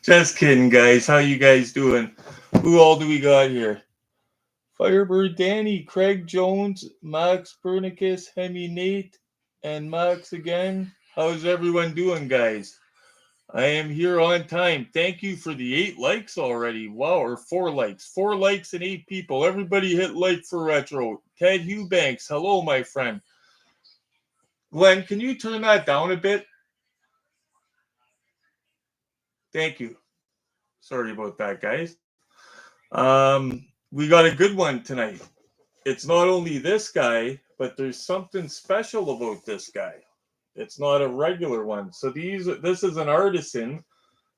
Just kidding, guys. How you guys doing? Who all do we got here? Firebird Danny, Craig Jones, Max Pernicus, Hemi Nate, and Max again. How's everyone doing, guys? I am here on time. Thank you for the 8 likes already. Wow, or 4 likes. 4 likes and 8 people. Everybody hit like for Retro. Ted Eubanks, hello, my friend. Glenn, can you turn that down a bit? Thank you. Sorry about that, guys. We got a good one tonight. It's not only this guy, but there's something special about this guy. It's not a regular one. So this is an artisan,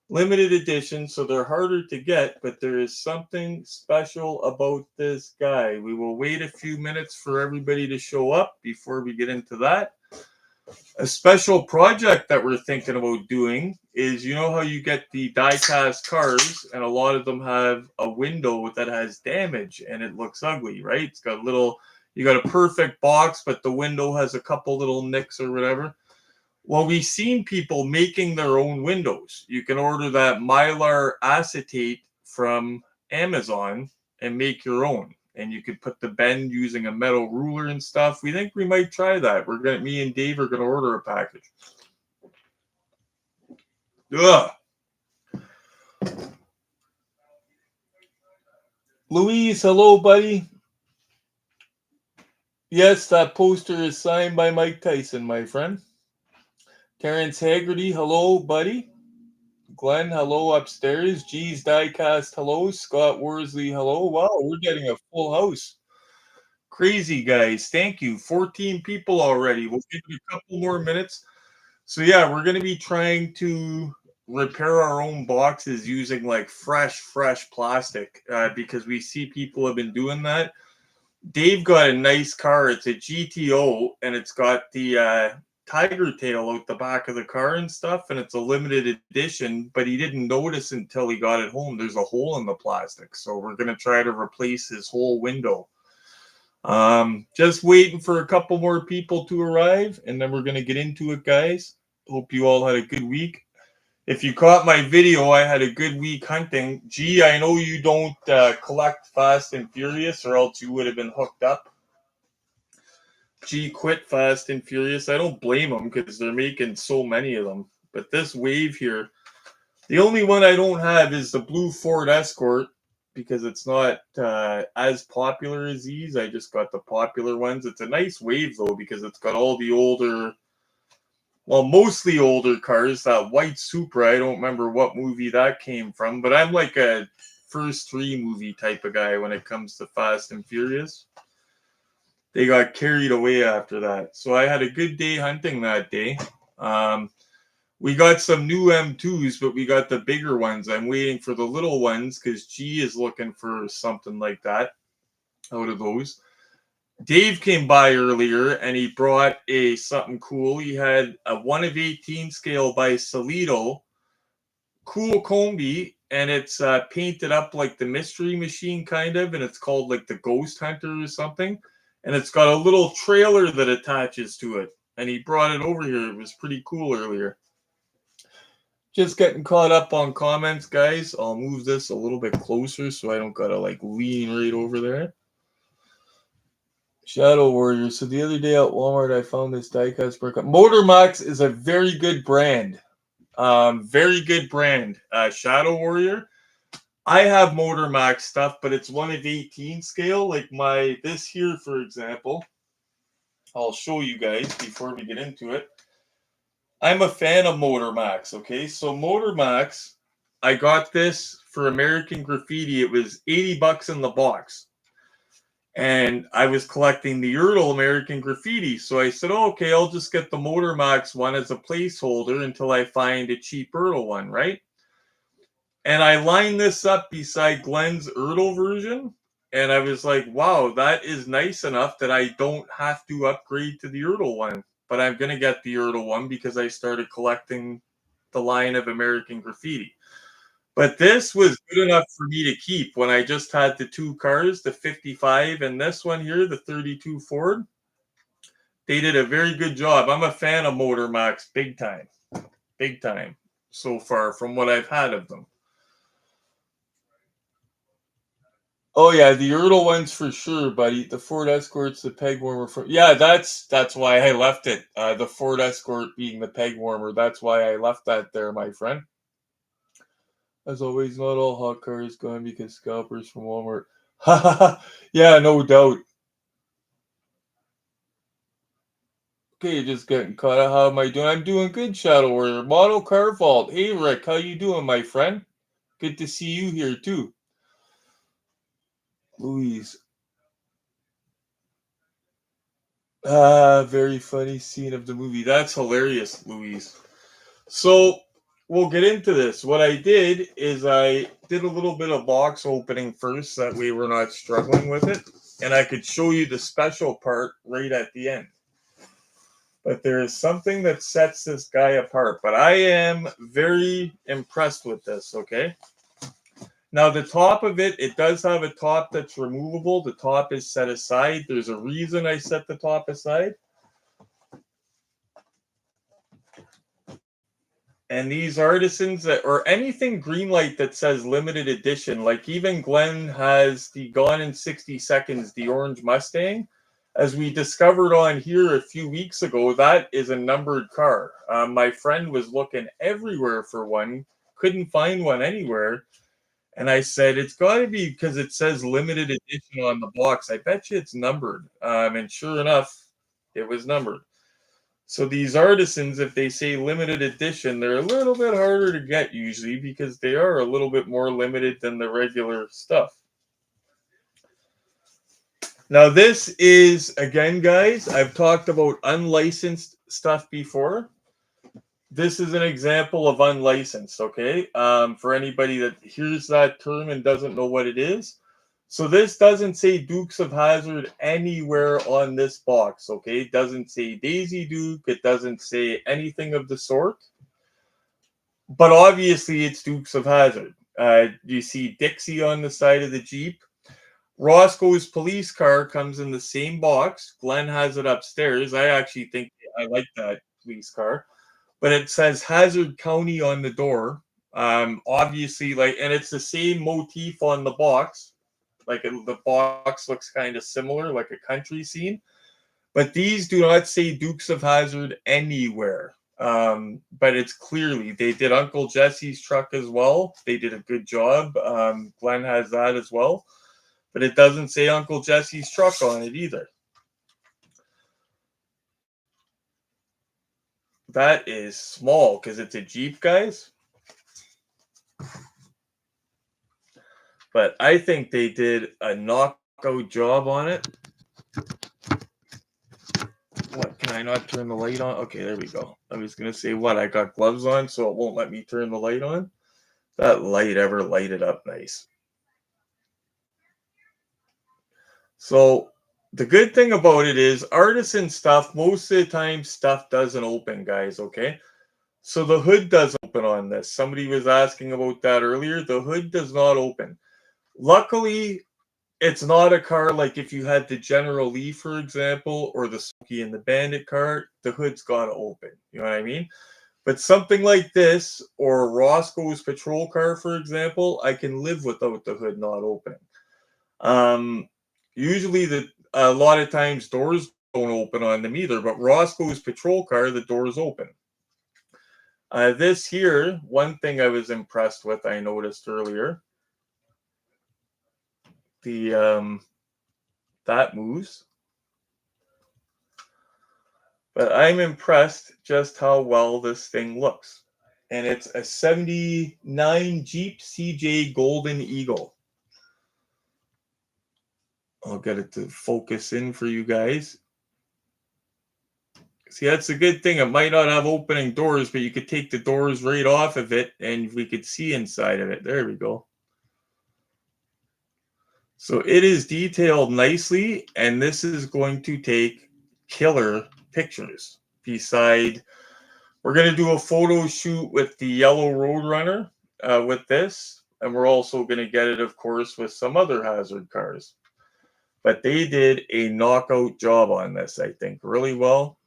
limited edition, so they're harder to get, but there is something special about this guy. We will wait a few minutes for everybody to show up before we get into that. A special project that we're thinking about doing is, you know how you get the die-cast cars and a lot of them have a window that has damage and it looks ugly, right? It's got you got a perfect box, but the window has a couple little nicks or whatever. Well, we've seen people making their own windows. You can order that Mylar acetate from Amazon and make your own. And you could put the bend using a metal ruler and stuff. We think we might try that. Me and Dave are gonna order a package. Ugh. Louise, hello, buddy. Yes, that poster is signed by Mike Tyson, my friend. Terrence Haggerty, hello, buddy. Glenn, hello upstairs. G's Diecast, hello. Scott Worsley, hello. Wow, we're getting a full house. Crazy, guys. Thank you. 14 people already. We'll give it a couple more minutes. So, yeah, we're going to be trying to repair our own boxes using like fresh plastic because we see people have been doing that. Dave got a nice car. It's a GTO, and it's got the tiger tail out the back of the car and stuff, and it's a limited edition, but he didn't notice until he got it home. There's a hole in the plastic, so we're going to try to replace his whole window. Just waiting for a couple more people to arrive, and then we're going to get into it, guys. Hope you all had a good week. If you caught my video, I had a good week hunting. Gee, I know you don't collect Fast and Furious, or else you would have been hooked up. G quit Fast and Furious. I don't blame them because they're making so many of them. But this wave here, the only one I don't have is the blue Ford Escort because it's not as popular as these. I just got the popular ones. It's a nice wave though because it's got all the older, well, mostly older cars. That white Supra, I don't remember what movie that came from, but I'm like a first 3 movie type of guy when it comes to Fast and Furious. They got carried away after that. So I had a good day hunting that day. We got some new M2s, but we got the bigger ones. I'm waiting for the little ones because G is looking for something like that out of those. Dave came by earlier and he brought something cool. He had a 1 of 18 scale by Solito, cool combi, and it's painted up like the Mystery Machine kind of, and it's called like the Ghost Hunter or something. And it's got a little trailer that attaches to it. And he brought it over here. It was pretty cool earlier. Just getting caught up on comments, guys. I'll move this a little bit closer so I don't gotta like lean right over there. Shadow Warrior. So the other day at Walmart, I found this diecast brick. Motormax is a very good brand. Very good brand. Shadow Warrior. I have Motormax stuff, but it's 1 of 18 scale. Like this here, for example. I'll show you guys before we get into it. I'm a fan of Motormax, okay? So Motormax, I got this for American Graffiti. It was $80 in the box. And I was collecting the Ertl American Graffiti. So I said, oh, okay, I'll just get the Motormax one as a placeholder until I find a cheap Ertl one, right? And I lined this up beside Glenn's Ertl version. And I was like, wow, that is nice enough that I don't have to upgrade to the Ertl one. But I'm going to get the Ertl one because I started collecting the line of American Graffiti. But this was good enough for me to keep when I just had the 2 cars, the 55 and this one here, the 32 Ford. They did a very good job. I'm a fan of Motormax big time so far from what I've had of them. Oh yeah, the Ertl one's for sure, buddy. The Ford Escort's the peg warmer for. Yeah, that's why I left it. The Ford Escort being the peg warmer. That's why I left that there, my friend. As always, not all hot cars gone because scalpers from Walmart. Ha ha ha. Yeah, no doubt. Okay, you're just getting caught up. How am I doing? I'm doing good, Shadow Warrior. Model Car Vault. Hey Rick, how you doing, my friend? Good to see you here too. Louise. Very funny scene of the movie. That's hilarious, Louise. So we'll get into this. What I did is I did a little bit of box opening first, that way we're not struggling with it, and I could show you the special part right at the end. But there is something that sets this guy apart. But I am very impressed with this, okay? Now, the top of it, it does have a top that's removable. The top is set aside. There's a reason I set the top aside. And these artisans that, or anything Greenlight that says limited edition, like even Glenn has the Gone in 60 Seconds, the orange Mustang. As we discovered on here a few weeks ago, that is a numbered car. My friend was looking everywhere for one, couldn't find one anywhere. And I said, it's got to be because it says limited edition on the box. I bet you it's numbered. And sure enough, it was numbered. So these artisans, if they say limited edition, they're a little bit harder to get usually because they are a little bit more limited than the regular stuff. Now, this is, again, guys, I've talked about unlicensed stuff before. This is an example of unlicensed, okay? For anybody that hears that term and doesn't know what it is. So this doesn't say Dukes of Hazzard anywhere on this box, okay? It doesn't say Daisy Duke. It doesn't say anything of the sort. But obviously, it's Dukes of Hazzard. You see Dixie on the side of the Jeep. Roscoe's police car comes in the same box. Glenn has it upstairs. I actually think I like that police car. But it says Hazard County on the door. Obviously, like, and it's the same motif on the box. Like the box looks kind of similar, like a country scene. But these do not say Dukes of Hazzard anywhere. But it's clearly they did Uncle Jesse's truck as well. They did a good job. Glenn has that as well, but it doesn't say Uncle Jesse's truck on it either. That is small because it's a Jeep, guys. But I think they did a knockout job on it. What, can I not turn the light on? Okay, there we go. I was going to say, what, I got gloves on, so it won't let me turn the light on. That light ever lighted up nice. So the good thing about it is artisan stuff, most of the time stuff doesn't open, guys, okay? So the hood doesn't open on this. Somebody was asking about that earlier. The hood does not open. Luckily, it's not a car like if you had the General Lee, for example, or the Smokey and the Bandit car, the hood's got to open. You know what I mean? But something like this, or Roscoe's patrol car, for example, I can live without the hood not opening. Usually, a lot of times doors don't open on them either, but Roscoe's patrol car, the doors open. This here, one thing I was impressed with, I noticed earlier, the that moves. But I'm impressed just how well this thing looks. And it's a 79 Jeep CJ Golden Eagle. I'll get it to focus in for you guys. See, that's a good thing. It might not have opening doors, but you could take the doors right off of it and we could see inside of it. There we go. So it is detailed nicely, and this is going to take killer pictures. We're going to do a photo shoot with the yellow Roadrunner with this, and we're also going to get it, of course, with some other Hazard cars. But they did a knockout job on this, I think, really well.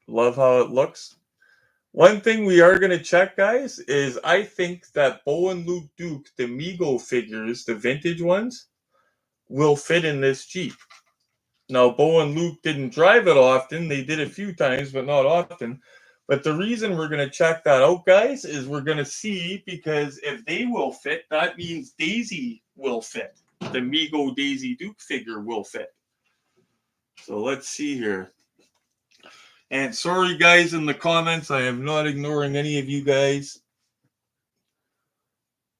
Love how it looks. One thing we are going to check, guys, is I think that Bo and Luke Duke, the Mego figures, the vintage ones, will fit in this Jeep. Now, Bo and Luke didn't drive it often. They did a few times, but not often. But the reason we're going to check that out, guys, is we're going to see, because if they will fit, that means Daisy will fit. The Mego Daisy Duke figure will fit. So let's see here. And sorry, guys, in the comments, I am not ignoring any of you guys.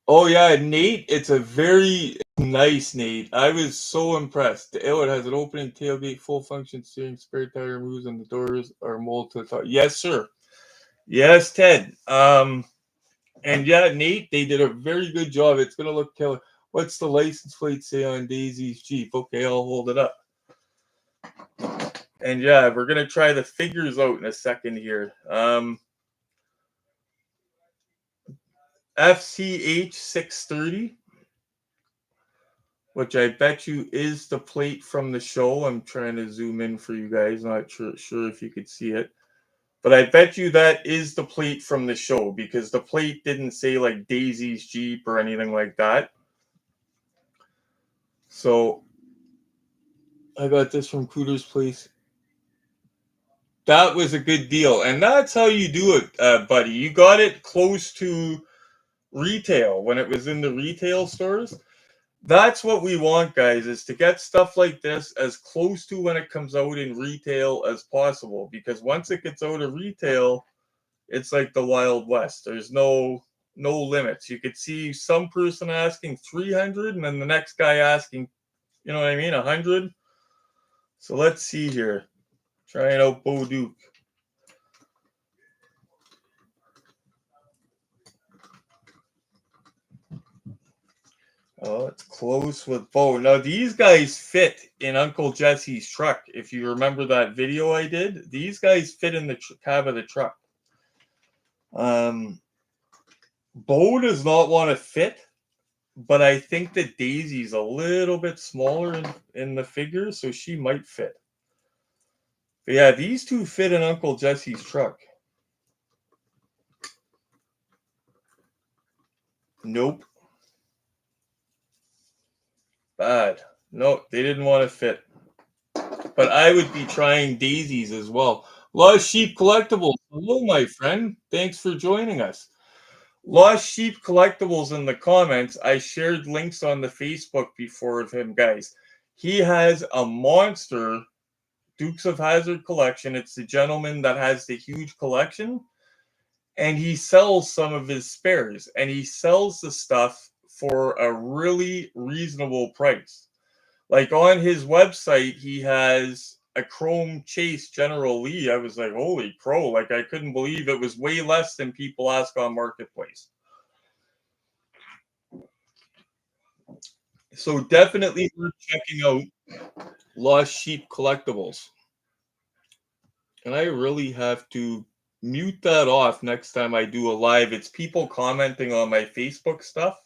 Oh, yeah, Nate, it's a very nice Nate. I was so impressed. Oh, it has an opening tailgate, full function steering, spare tire moves, and the doors are molded to the top. Yes, sir. Yes, Ted. And yeah, Nate, they did a very good job. It's gonna look killer. What's the license plate say on Daisy's Jeep? Okay, I'll hold it up. And yeah, we're gonna try the figures out in a second here. FCH 630, which I bet you is the plate from the show. I'm trying to zoom in for you guys. Not sure if you could see it. But I bet you that is the plate from the show, because the plate didn't say like Daisy's Jeep or anything like that. So I got this from Cooter's Place. That was a good deal. And that's how you do it, buddy. You got it close to retail when it was in the retail stores. That's what we want, guys, is to get stuff like this as close to when it comes out in retail as possible. Because once it gets out of retail, it's like the Wild West. There's no limits. You could see some person asking 300 and then the next guy asking, you know what I mean, 100. So let's see here. Trying out Bo Duke. Oh, it's close with Bo. Now, these guys fit in Uncle Jesse's truck. If you remember that video I did, these guys fit in the cab of the truck. Bo does not want to fit, but I think that Daisy's a little bit smaller in the figure, so she might fit. But yeah, these two fit in Uncle Jesse's truck. Nope. Bad. No, they didn't want to fit. But I would be trying Daisy's as well. Lost Sheep Collectibles. Hello, my friend. Thanks for joining us. Lost Sheep Collectibles in the comments. I shared links on the Facebook before of him, guys. He has a monster Dukes of Hazzard collection. It's the gentleman that has the huge collection. And he sells some of his spares. And he sells the stuff for a really reasonable price. Like on his website, he has a Chrome Chase General Lee. I was like, holy crow. Like, I couldn't believe it was way less than people ask on Marketplace. So definitely worth checking out Lost Sheep Collectibles. And I really have to mute that off next time I do a live. It's people commenting on my Facebook stuff,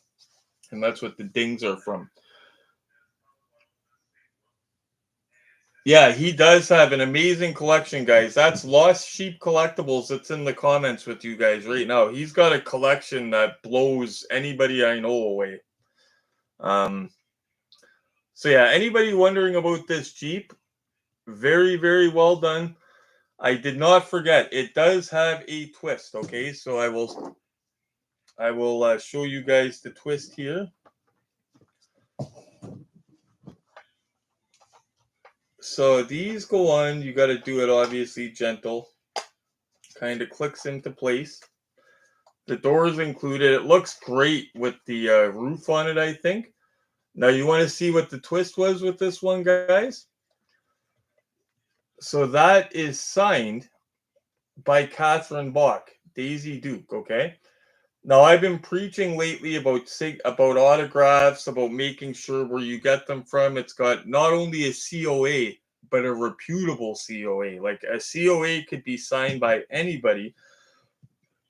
and that's what the dings are from. Yeah, he does have an amazing collection, guys. That's Lost Sheep Collectibles. That's in the comments with you guys right now. He's got a collection that blows anybody I know away. So yeah, anybody wondering about this Jeep, very, very well done. I did not forget, it does have a twist, okay? So I will show you guys the twist here. So these go on, you got to do it obviously gentle. Kind of clicks into place. The doors included. It looks great with the roof on it, I think. Now you want to see what the twist was with this one, guys? So that is signed by Catherine Bach, Daisy Duke, okay? Now I've been preaching lately about autographs, about making sure where you get them from. It's got not only a COA, but a reputable COA. Like a COA could be signed by anybody.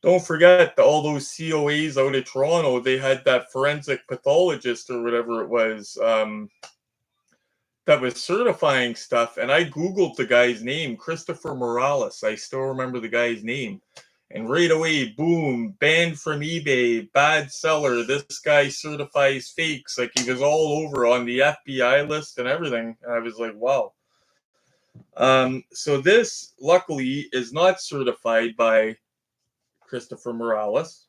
Don't forget all those COAs out of Toronto. They had that forensic pathologist or whatever it was that was certifying stuff. And I Googled the guy's name, Christopher Morales. I still remember the guy's name. And right away, boom, banned from eBay, bad seller. This guy certifies fakes. Like, he was all over on the FBI list and everything. And I was like, wow. So this, luckily, is not certified by Christopher Morales.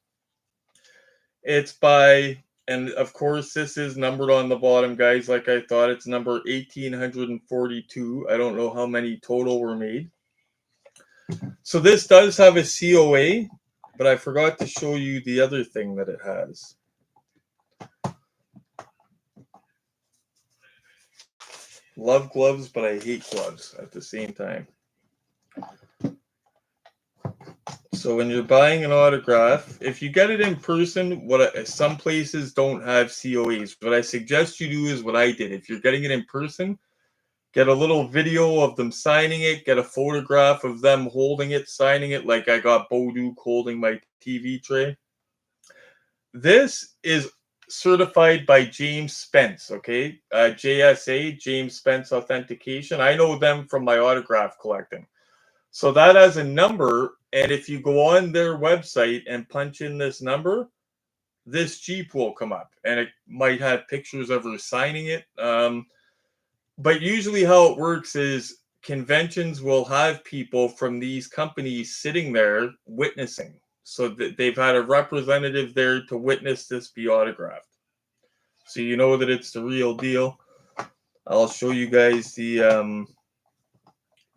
It's by, and of course, this is numbered on the bottom, guys. Like I thought, it's number 1842. I don't know how many total were made. So this does have a COA, but I forgot to show you the other thing that it has. Love gloves, but I hate gloves at the same time. So when you're buying an autograph, if you get it in person, some places don't have COAs. What I suggest you do is what I did. If you're getting it in person, get a little video of them signing it, get a photograph of them holding it, signing it, like I got Bo Duke holding my TV tray. This is certified by James Spence, okay? JSA, James Spence Authentication. I know them from my autograph collecting. So that has a number, and if you go on their website and punch in this number, this Jeep will come up, and it might have pictures of her signing it. But usually how it works is conventions will have people from these companies sitting there witnessing. So that they've had a representative there to witness this be autographed. So you know that it's the real deal. I'll show you guys the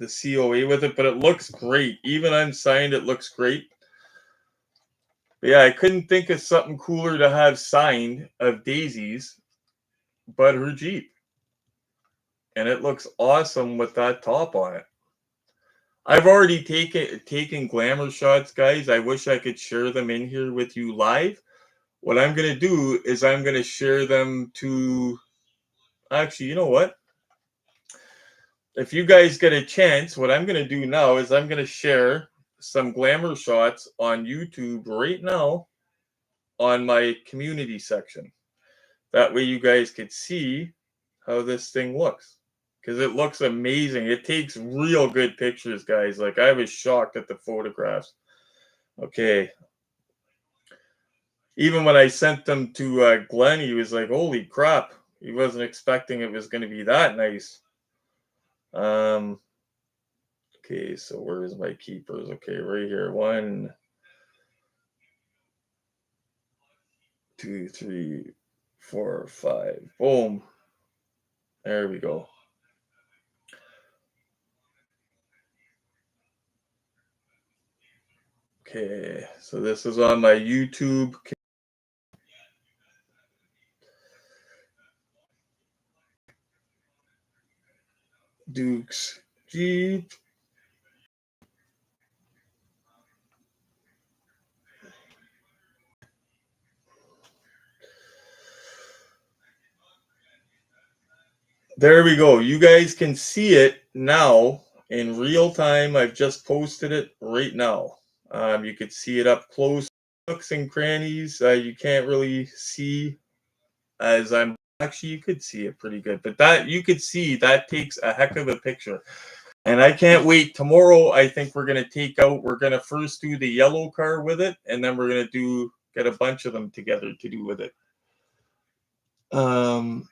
COA with it, but it looks great. Even unsigned, it looks great. But yeah, I couldn't think of something cooler to have signed of Daisy's, but her Jeep. And it looks awesome with that top on it. I've already taken glamour shots, guys. I wish I could share them in here with you live. What I'm going to do is I'm going to share them to... Actually, you know what? If you guys get a chance, what I'm going to do now is I'm going to share some glamour shots on YouTube right now on my community section. That way you guys could see how this thing looks. Because it looks amazing. It takes real good pictures, guys. Like, I was shocked at the photographs. Okay. Even when I sent them to Glenn, he was like, holy crap. He wasn't expecting it was going to be that nice. Okay, so where's my keepers? Okay, right here. 1, 2, 3, 4, 5. Boom. There we go. Okay, so this is on my YouTube. Duke's Jeep. There we go. You guys can see it now in real time. I've just posted it right now. You could see it up close. Nooks and crannies. You can't really see as I'm... Actually, you could see it pretty good. But that, you could see, that takes a heck of a picture. And I can't wait. Tomorrow, I think we're going to take out... We're going to first do the yellow car with it. And then we're going to get a bunch of them together to do with it. No,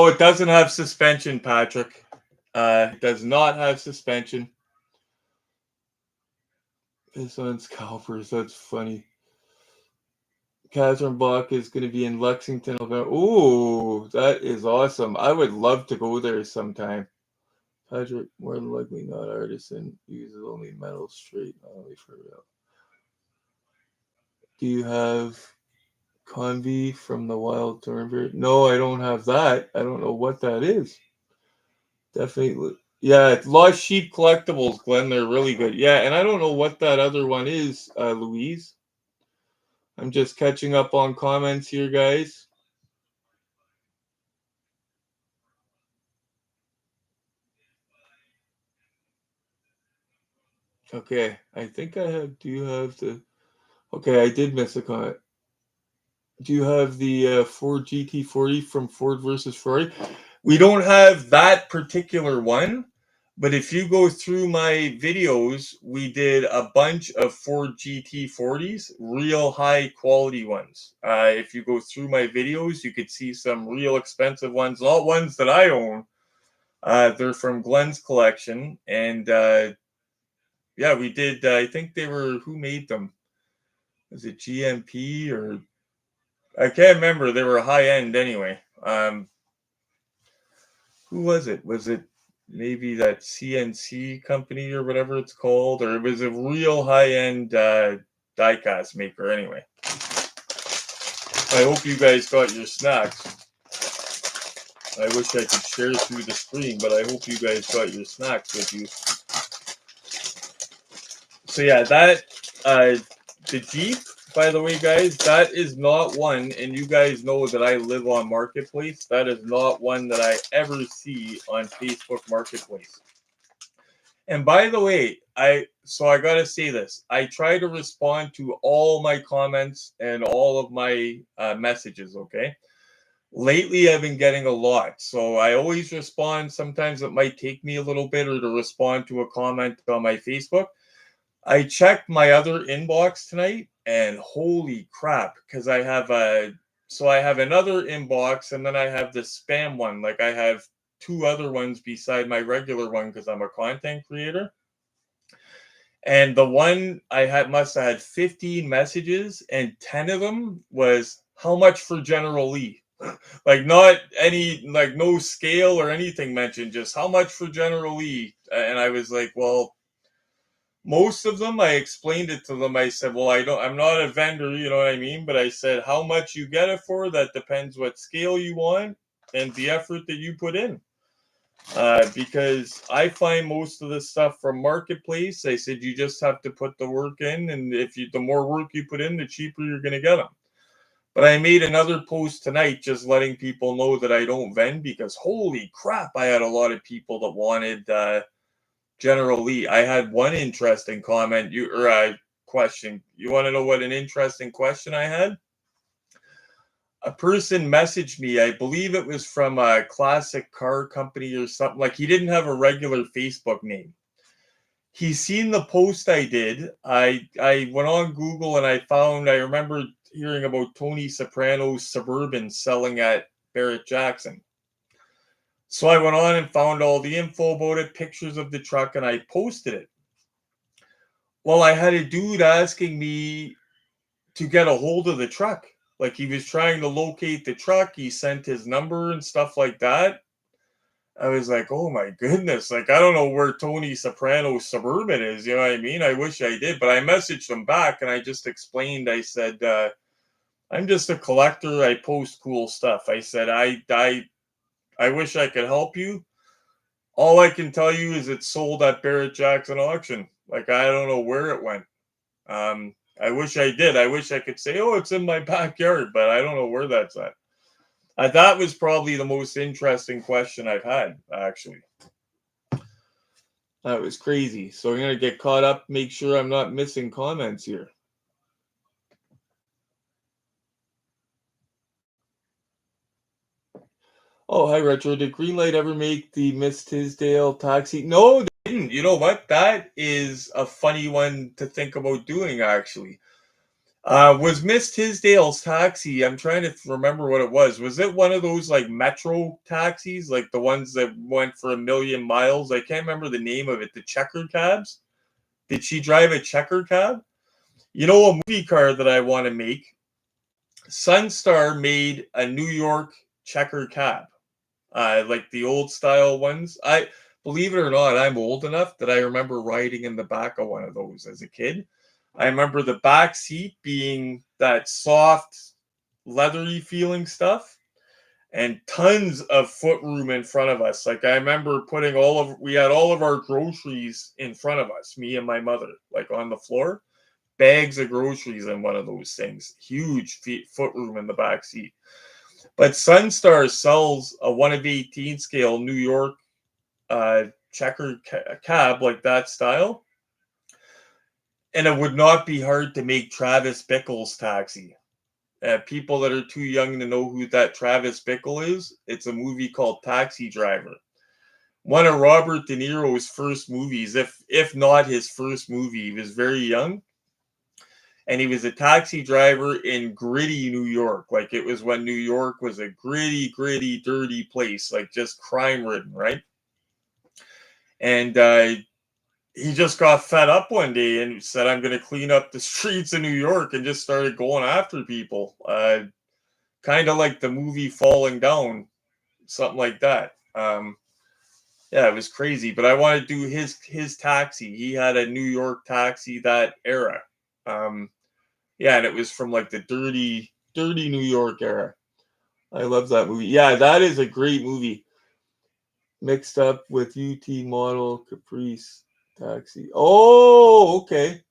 it doesn't have suspension, Patrick. It does not have suspension. This one's Calpers. That's funny. Catherine Bach is going to be in Lexington. Oh, that is awesome. I would love to go there sometime. Patrick, more than likely not artisan. Uses only metal straight, not only for real. Do you have Convy from the Wild Thornberry? No, I don't have that. I don't know what that is. Definitely. Yeah, it's Lost Sheep Collectibles, Glenn. They're really good. Yeah, and I don't know what that other one is, Louise. I'm just catching up on comments here, guys. Okay, I think I have... Do you have the... Okay, I did miss a comment. Do you have the Ford GT40 from Ford versus Ferrari? We don't have that particular one, But if you go through my videos, we did a bunch of Ford GT40s, real high quality ones. If you go through my videos, you could see some real expensive ones, not ones that I own. They're from Glenn's collection. And yeah, we did. I think they were, who made them? Was it GMP or I can't remember. They were high end anyway. Who was it? Was it maybe that CNC company or whatever it's called? Or it was a real high end diecast maker anyway. I hope you guys got your snacks. I wish I could share through the screen, but I hope you guys got your snacks with you. So yeah, that the Jeep, by the way, guys, that is not one, and you guys know that I live on Marketplace. That is not one that I ever see on Facebook Marketplace. And by the way, I gotta say this. I try to respond to all my comments and all of my messages. Okay. Lately, I've been getting a lot, so I always respond. Sometimes it might take me a little bit or to respond to a comment on my Facebook. I checked my other inbox tonight, and holy crap, because I have another inbox, and then I have the spam one. Like I have two other ones beside my regular one because I'm a content creator. And the one I had must have had 15 messages, and 10 of them was how much for General Lee? Like not any, like no scale or anything mentioned, just how much for General Lee? And I was like, well, most of them, I explained it to them. I said, well, I'm not a vendor, you know what I mean? But I said, how much you get it for, that depends what scale you want and the effort that you put in. Because I find most of the stuff from Marketplace, I said, you just have to put the work in. And the more work you put in, the cheaper you're going to get them. But I made another post tonight just letting people know that I don't vend, because holy crap, I had a lot of people that wanted General Lee. I had one interesting comment question. You want to know what an interesting question I had? A person messaged me. I believe it was from a classic car company or something. Like he didn't have a regular Facebook name. He seen the post I did. I went on Google and I remember hearing about Tony Soprano's Suburban selling at Barrett Jackson. So I went on and found all the info about it, pictures of the truck, and I posted it. Well, I had a dude asking me to get a hold of the truck. Like he was trying to locate the truck. He sent his number and stuff like that. I was like, oh my goodness. Like, I don't know where Tony Soprano's Suburban is. You know what I mean? I wish I did. But I messaged him back and I just explained. I said, I'm just a collector. I post cool stuff. I said, I wish I could help you. All I can tell you is it sold at Barrett Jackson auction. Like, I don't know where it went. I wish I did. I wish I could say, oh, it's in my backyard, but I don't know where that's at. That was probably the most interesting question I've had, actually. That was crazy. So I'm going to get caught up, make sure I'm not missing comments here. Oh, hi, Retro. Did Greenlight ever make the Miss Tisdale taxi? No, they didn't. You know what? That is a funny one to think about doing, actually. Was Miss Tisdale's taxi? I'm trying to remember what it was. Was it one of those like metro taxis, like the ones that went for 1,000,000 miles? I can't remember the name of it. The checker cabs? Did she drive a checker cab? You know, a movie car that I want to make. Sunstar made a New York checker cab, like the old style ones. I believe it or not, I'm old enough that I remember riding in the back of one of those as a kid. I remember the back seat being that soft, leathery feeling stuff, and tons of foot room in front of us. Like I remember we had all of our groceries in front of us, me and my mother, like on the floor, bags of groceries in one of those things, huge foot room in the back seat. But Sunstar sells a 1 of 18 scale New York checker cab like that style. And it would not be hard to make Travis Bickle's taxi. People that are too young to know who that Travis Bickle is, it's a movie called Taxi Driver. one of Robert De Niro's first movies, if not his first movie. He was very young, and he was a taxi driver in gritty New York. Like, it was when New York was a gritty, dirty place, like just crime ridden, right? And he just got fed up one day and said, "I'm going to clean up the streets of New York," and just started going after people. Kind of like the movie Falling Down, something like that. Yeah, it was crazy. But I want to do his taxi. He had a New York taxi that era. Yeah, and it was from like the dirty New York era. I love that movie. Yeah, that is a great movie. Mixed up with UT model Caprice taxi. Oh, okay.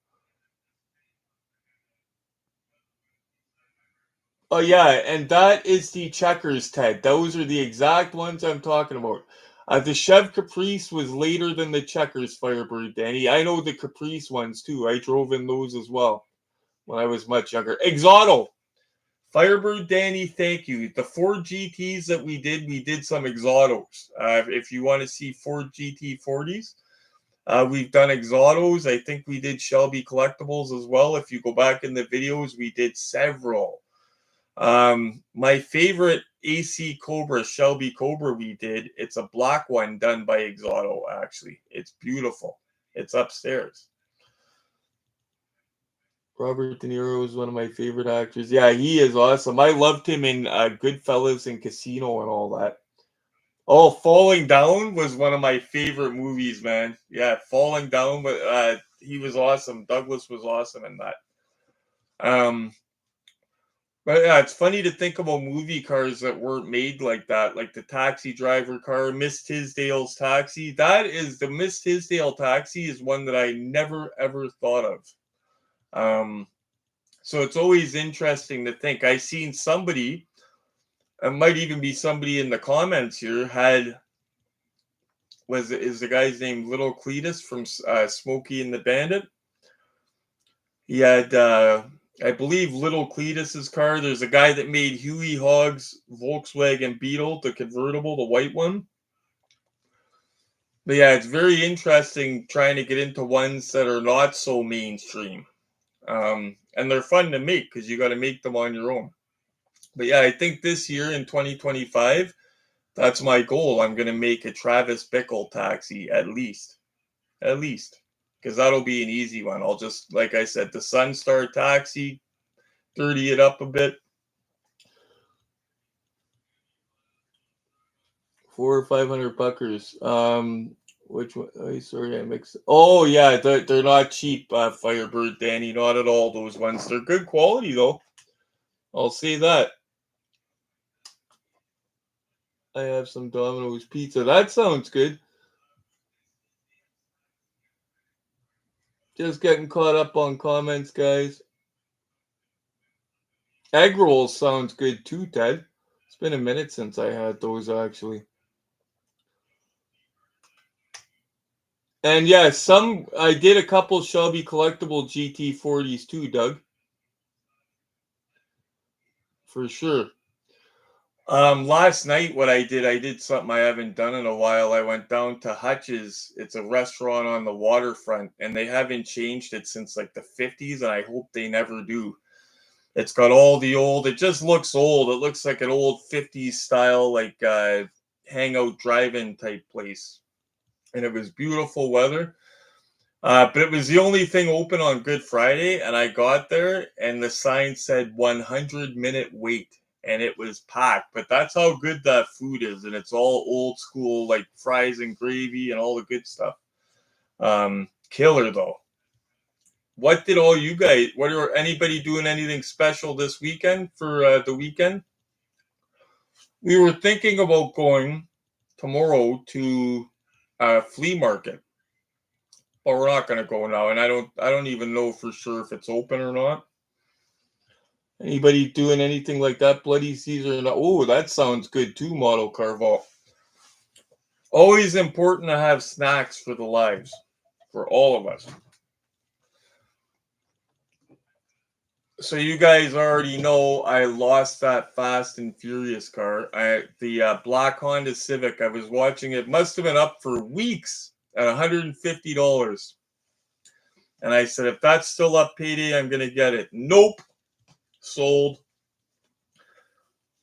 Oh yeah, and that is the Checkers, Ted. Those are the exact ones I'm talking about. The Chev Caprice was later than the Checkers Firebird, Danny. I know the Caprice ones too. I drove in those as well when I was much younger. Exoto. Firebird Danny, thank you. The Ford GTs that we did some Exotos. If you want to see Ford GT 40s, we've done Exotos. I think we did Shelby Collectibles as well. If you go back in the videos, we did several. My favorite AC Cobra, Shelby Cobra we did, it's a black one done by Exoto, actually. It's beautiful. It's upstairs. Robert De Niro is one of my favorite actors. Yeah, he is awesome. I loved him in Goodfellas and Casino and all that. Oh, Falling Down was one of my favorite movies, man. Yeah, Falling Down, but he was awesome. Douglas was awesome in that. Um, but yeah, it's funny to think about movie cars that weren't made like that, like the Taxi Driver car, Miss Tisdale's Taxi. That is the Miss Tisdale Taxi is one that I never ever thought of. Um, so it's always interesting to think. I seen somebody, it might even be somebody in the comments here, is the guy's name Little Cletus from Smokey and the Bandit. He had, I believe, Little Cletus's car. There's a guy that made Huey Hogg's Volkswagen Beetle, the convertible, the white one. But yeah, it's very interesting trying to get into ones that are not so mainstream. And they're fun to make because you got to make them on your own. But yeah, I think this year in 2025, that's my goal. I'm going to make a Travis Bickle taxi at least. At least. Because that'll be an easy one. I'll just, like I said, the Sunstar taxi, dirty it up a bit. 400 or 500 buckers. Which one? Oh, sorry, I mixed. Oh yeah, they're not cheap. Firebird Danny, not at all. Those ones, they're good quality though. I'll say that. I have some Domino's pizza. That sounds good. Just getting caught up on comments, guys. Egg rolls sounds good too, Ted. It's been a minute since I had those actually. And yeah, I did a couple Shelby collectible GT40s too, Doug. For sure. Last night what I did something I haven't done in a while. I went down to Hutch's. It's a restaurant on the waterfront, and they haven't changed it since like the 50s, and I hope they never do. It's got all the old, it just looks old. It looks like an old 50s style, like hangout drive-in type place. And it was beautiful weather. But it was the only thing open on Good Friday, and I got there, and the sign said 100-minute wait, and it was packed. But that's how good that food is, and it's all old school, like fries and gravy and all the good stuff. Killer though. What did all you guys? What are anybody doing anything special this weekend for the weekend? We were thinking about going tomorrow to a flea market, but we're not going to go now, and I don't even know for sure if it's open or not. Anybody doing anything like that? Bloody Caesar? Oh, that sounds good too. Model Carval. Always important to have snacks for the lives, for all of us. So you guys already know I lost that Fast and Furious car. The black Honda Civic. I was watching it. Must have been up for weeks at $150. And I said, if that's still up payday, I'm gonna get it. Nope. Sold.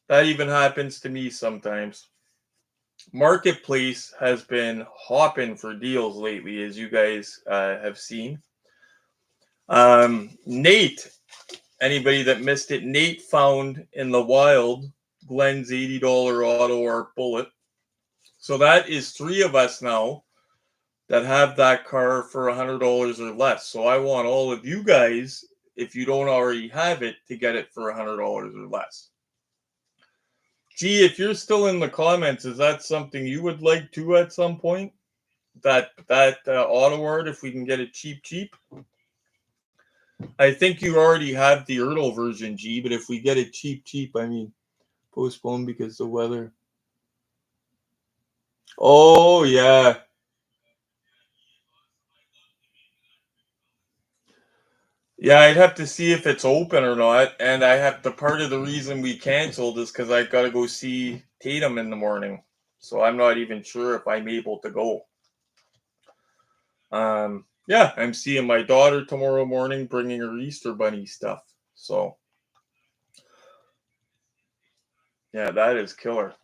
That even happens to me sometimes. Marketplace has been hopping for deals lately, as you guys have seen. Nate, anybody that missed it, Nate found in the wild Glenn's $80 Auto Art Bullet. So that is three of us now that have that car for $100 or less. So I want all of you guys, if you don't already have it, to get it for $100 or less. Gee, if you're still in the comments, is that something you would like to at some point? That auto art, if we can get it cheap. I think you already have the Ertl version, G, but if we get it cheap, I mean, postponed because the weather. Oh, yeah. Yeah, I'd have to see if it's open or not. And I have to, part of the reason we canceled is because I got to go see Tatum in the morning. So I'm not even sure if I'm able to go. Yeah, I'm seeing my daughter tomorrow morning, bringing her Easter bunny stuff. So, yeah, that is killer.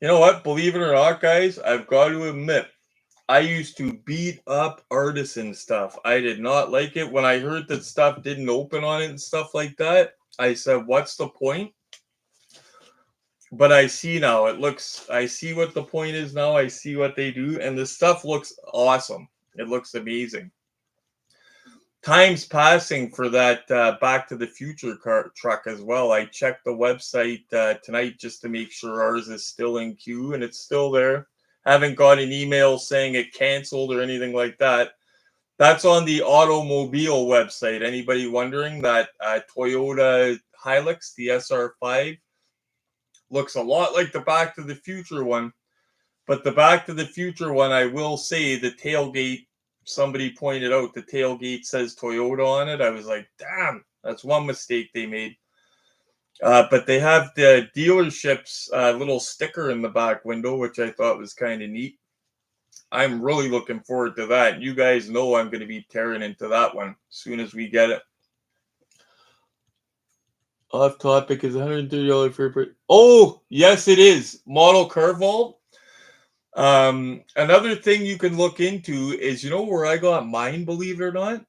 You know what? Believe it or not, guys, I've got to admit, I used to beat up artisan stuff. I did not like it. When I heard that stuff didn't open on it and stuff like that, I said, what's the point? But I see now, I see what the point is now. I see what they do, and the stuff looks awesome. It looks amazing. Time's passing for that Back to the Future truck as well. I checked the website tonight just to make sure ours is still in queue, and it's still there. Haven't got an email saying it canceled or anything like that. That's on the automobile website. Anybody wondering, that Toyota Hilux, the SR5, looks a lot like the Back to the Future one. But the Back to the Future one, I will say, the tailgate, somebody pointed out the tailgate says Toyota on it. I was like, damn, that's one mistake they made. But they have the dealership's little sticker in the back window, which I thought was kind of neat. I'm really looking forward to that. You guys know I'm going to be tearing into that one as soon as we get it. Off topic is $130 for. Oh, yes, it is. Model car vault. Another thing you can look into is, you know where I got mine, believe it or not?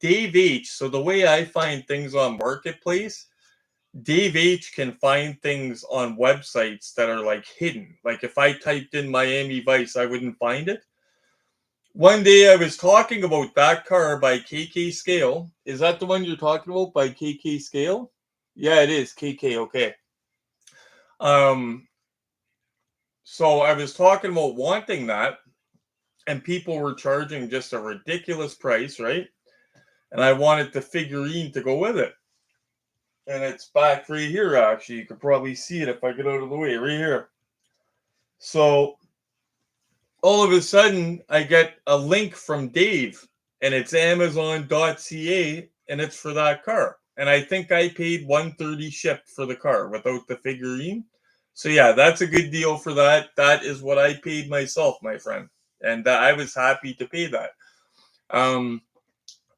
Dave H. So the way I find things on Marketplace, Dave H can find things on websites that are like hidden. Like if I typed in Miami Vice, I wouldn't find it. One day I was talking about that car by KK Scale. Is that the one you're talking about by KK Scale? Yeah, it is KK. Okay. So I was talking about wanting that, and people were charging just a ridiculous price, right? And I wanted the figurine to go with it. And it's back right here, actually. You could probably see it if I get out of the way, right here. So all of a sudden, I get a link from Dave, and it's Amazon.ca, and it's for that car. And I think I paid $130 shipped for the car without the figurine. So yeah, that's a good deal for that. That is what I paid myself, my friend, and I was happy to pay that.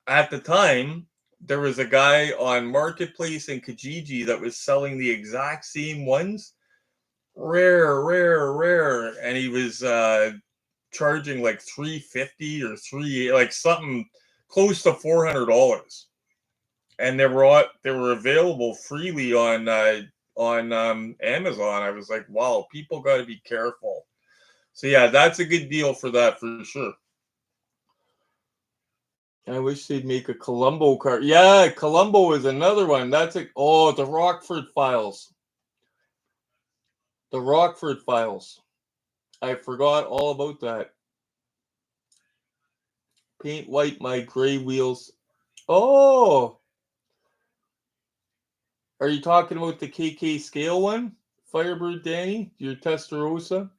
At the time, there was a guy on Marketplace in Kijiji that was selling the exact same ones, rare, and he was charging like $350 or like something close to $400, and they were available freely on Amazon. I was like, wow, people got to be careful. So yeah, that's a good deal for that for sure. I wish they'd make a Columbo car. Yeah, Columbo is another one. That's the Rockford Files. The Rockford Files. I forgot all about that. Paint white my gray wheels. Oh, are you talking about the KK Scale one? Firebird Danny, your Testarossa?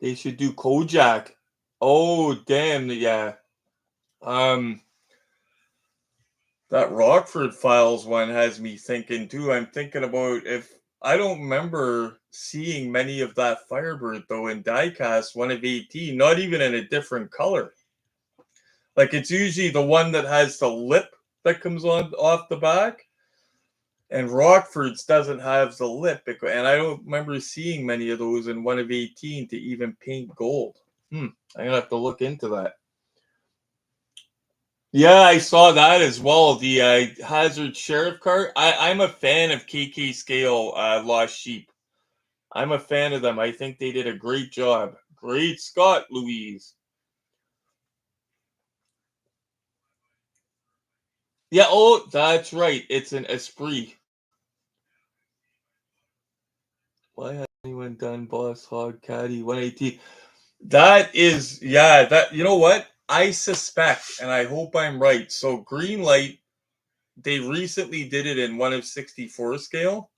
They should do Kojak. Oh, damn, yeah. That Rockford Files one has me thinking too. I'm thinking about if I don't remember seeing many of that Firebird though in diecast 1 of 18, not even in a different color. Like it's usually the one that has the lip that comes on off the back. And Rockford's doesn't have the lip, and I don't remember seeing many of those in 1 of 18 to even paint gold. I'm gonna have to look into that. Yeah, I saw that as well. The Hazard Sheriff card. I'm a fan of KK Scale Lost Sheep. I'm a fan of them. I think they did a great job. Great Scott, Louise. Yeah, oh, that's right. It's an Esprit. Why hasn't anyone done Boss Hog Caddy 118? That is, yeah, that, you know what? I suspect, and I hope I'm right. So Green Light, they recently did it in 1 of 64 scale.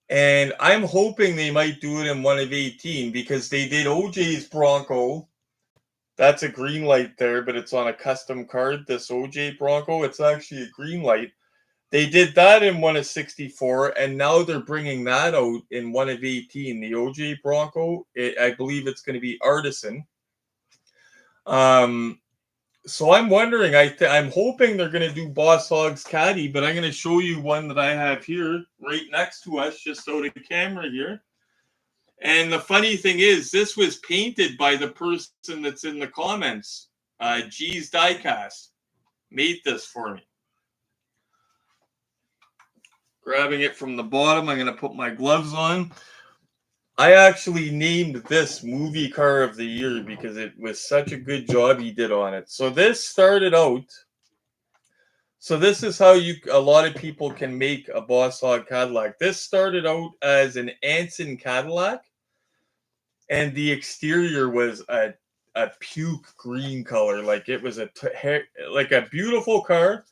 And I'm hoping they might do it in 1 of 18 because they did OJ's Bronco. That's a green light there, but it's on a custom card. This OJ Bronco, it's actually a green light. They did that in 1 of 64, and now they're bringing that out in 1 of 18. The OJ Bronco, I believe it's going to be Artisan. So I'm wondering. I'm hoping they're going to do Boss Hogg's Caddy, but I'm going to show you one that I have here, right next to us, just out of the camera here. And the funny thing is, this was painted by the person that's in the comments. G's Diecast made this for me. Grabbing it from the bottom, I'm going to put my gloves on. I actually named this movie car of the year because it was such a good job he did on it. So this started out. So this is how a lot of people can make a Boss Hog Cadillac. This started out as an Anson Cadillac, and the exterior was a puke green color. Like it was like a beautiful car.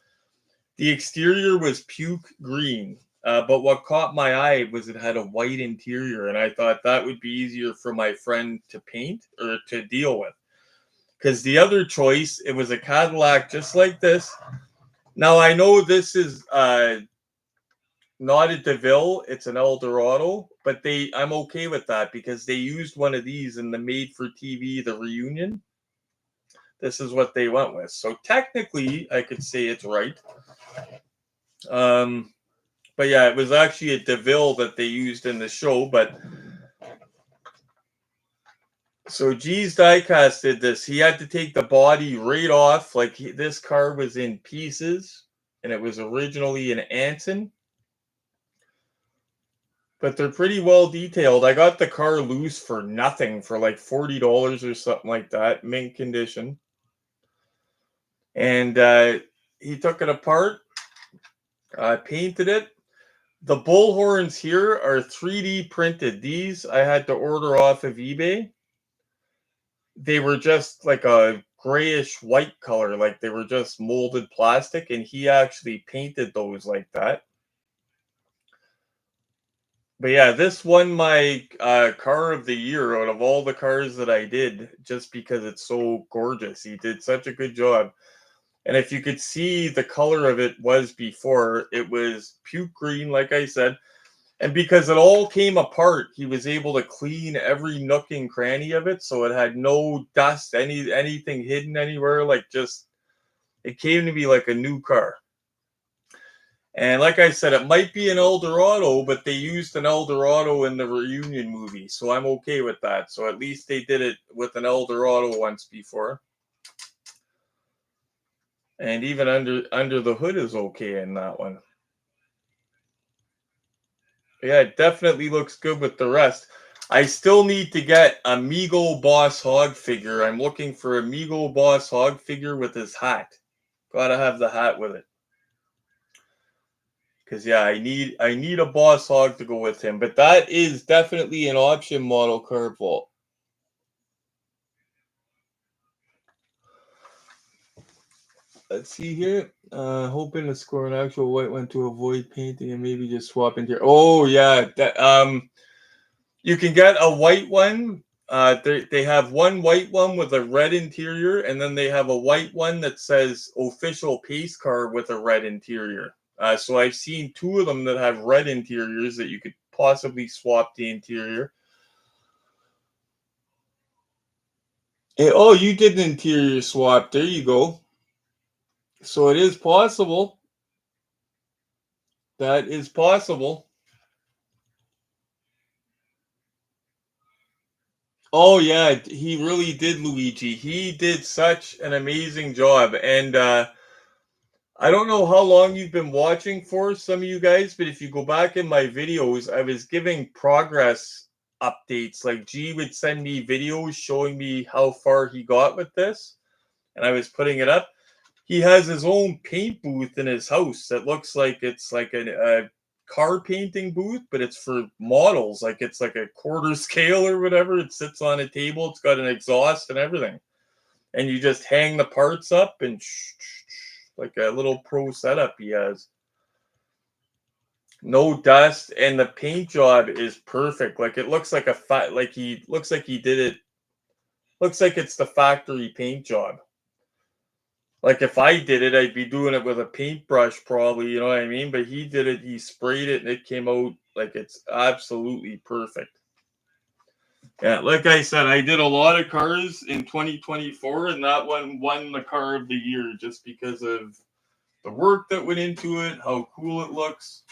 The exterior was puke green. But what caught my eye was it had a white interior, and I thought that would be easier for my friend to paint or to deal with. Because the other choice, it was a Cadillac just like this. Now, I know this is not a DeVille, it's an Eldorado, but I'm okay with that because they used one of these in the made-for-TV, the Reunion. This is what they went with. So technically, I could say it's right. But yeah, it was actually a DeVille that they used in the show. But so G's Diecast did this. He had to take the body right off. Like this car was in pieces, and it was originally an Anson. But they're pretty well detailed. I got the car loose for nothing, for like $40 or something like that, mint condition. And he took it apart, painted it. The bullhorns here are 3D printed. These I had to order off of eBay. They were just like a grayish white color, like they were just molded plastic, and he actually painted those like that. But yeah, this won my car of the year out of all the cars that I did, just because it's so gorgeous. He did such a good job. And if you could see the color of it was before, it was puke green, like I said. And because it all came apart, he was able to clean every nook and cranny of it, so it had no dust, anything hidden anywhere. Like just, it came to be like a new car. And like I said, it might be an Eldorado, but they used an Eldorado in the Reunion movie, so I'm okay with that. So at least they did it with an Eldorado once before. And even under the hood is okay in that one. Yeah, it definitely looks good with the rest. I still need to get a Migo Boss Hog figure. I'm looking for a Migo Boss Hog figure with his hat. Gotta have the hat with it. Because yeah, I need a Boss Hog to go with him. But that is definitely an option model curve vault. Let's see here. Hoping to score an actual white one to avoid painting and maybe just swap into here. Oh yeah, that you can get a white one. They have one white one with a red interior, and then they have a white one that says official pace car with a red interior. So I've seen two of them that have red interiors that you could possibly swap the interior. Oh, you did an interior swap. There you go. So it is possible. That is possible. Oh yeah, he really did, Luigi. He did such an amazing job. And I don't know how long you've been watching for, some of you guys, but if you go back in my videos, I was giving progress updates. Like G would send me videos showing me how far he got with this, and I was putting it up. He has his own paint booth in his house that looks like it's like a car painting booth, but it's for models. Like it's like a quarter scale or whatever. It sits on a table. It's got an exhaust and everything, and you just hang the parts up and like a little pro setup he has. No dust, and the paint job is perfect. Like it looks like he looks like he did it. Looks like it's the factory paint job. Like if I did it, I'd be doing it with a paintbrush, probably. You know what I mean? But he did it. He sprayed it, and it came out like it's absolutely perfect. Yeah, like I said, I did a lot of cars in 2024, and that one won the car of the year just because of the work that went into it, how cool it looks.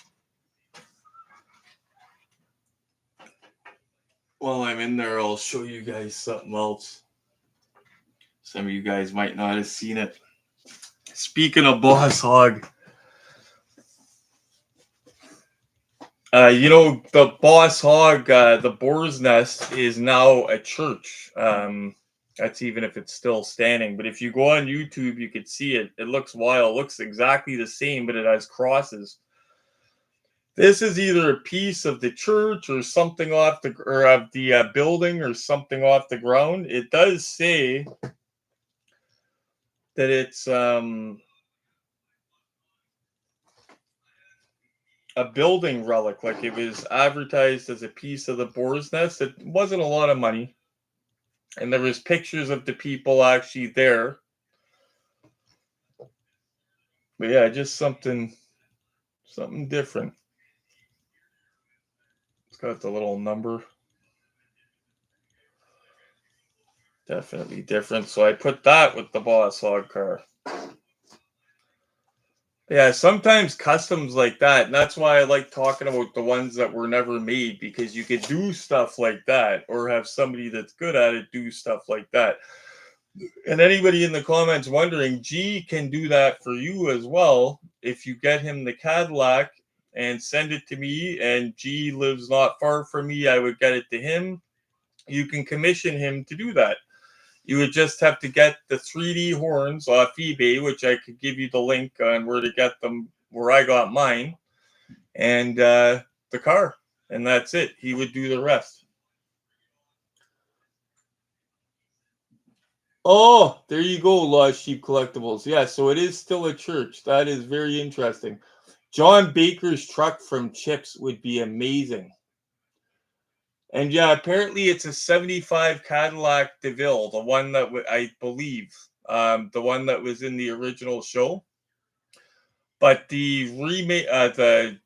While I'm in there, I'll show you guys something else. Some of you guys might not have seen it. Speaking of Boss Hog, the Boss Hog, the Boar's Nest is now a church. That's even if it's still standing. But if you go on YouTube, you could see it. It looks wild. It looks exactly the same, but it has crosses. This is either a piece of the church or something off the or of the building or something off the ground. It does say that it's a building relic. Like it was advertised as a piece of the Boar's Nest. It wasn't a lot of money, and there was pictures of the people actually there. But yeah, just something different. It's got the little number. Definitely different. So I put that with the Boss Hog car. Yeah, sometimes customs like that, and that's why I like talking about the ones that were never made, because you could do stuff like that, or have somebody that's good at it do stuff like that. And anybody in the comments wondering, G can do that for you as well. If you get him the Cadillac and send it to me, and G lives not far from me, I would get it to him. You can commission him to do that. You would just have to get the 3D horns off eBay, which I could give you the link on where to get them, where I got mine, and the car. And that's it. He would do the rest. Oh, there you go, Lost Sheep Collectibles. Yeah, so it is still a church. That is very interesting. John Baker's truck from Chips would be amazing. And yeah, apparently it's a 75 Cadillac DeVille, the one that I believe, the one that was in the original show. But the remake, the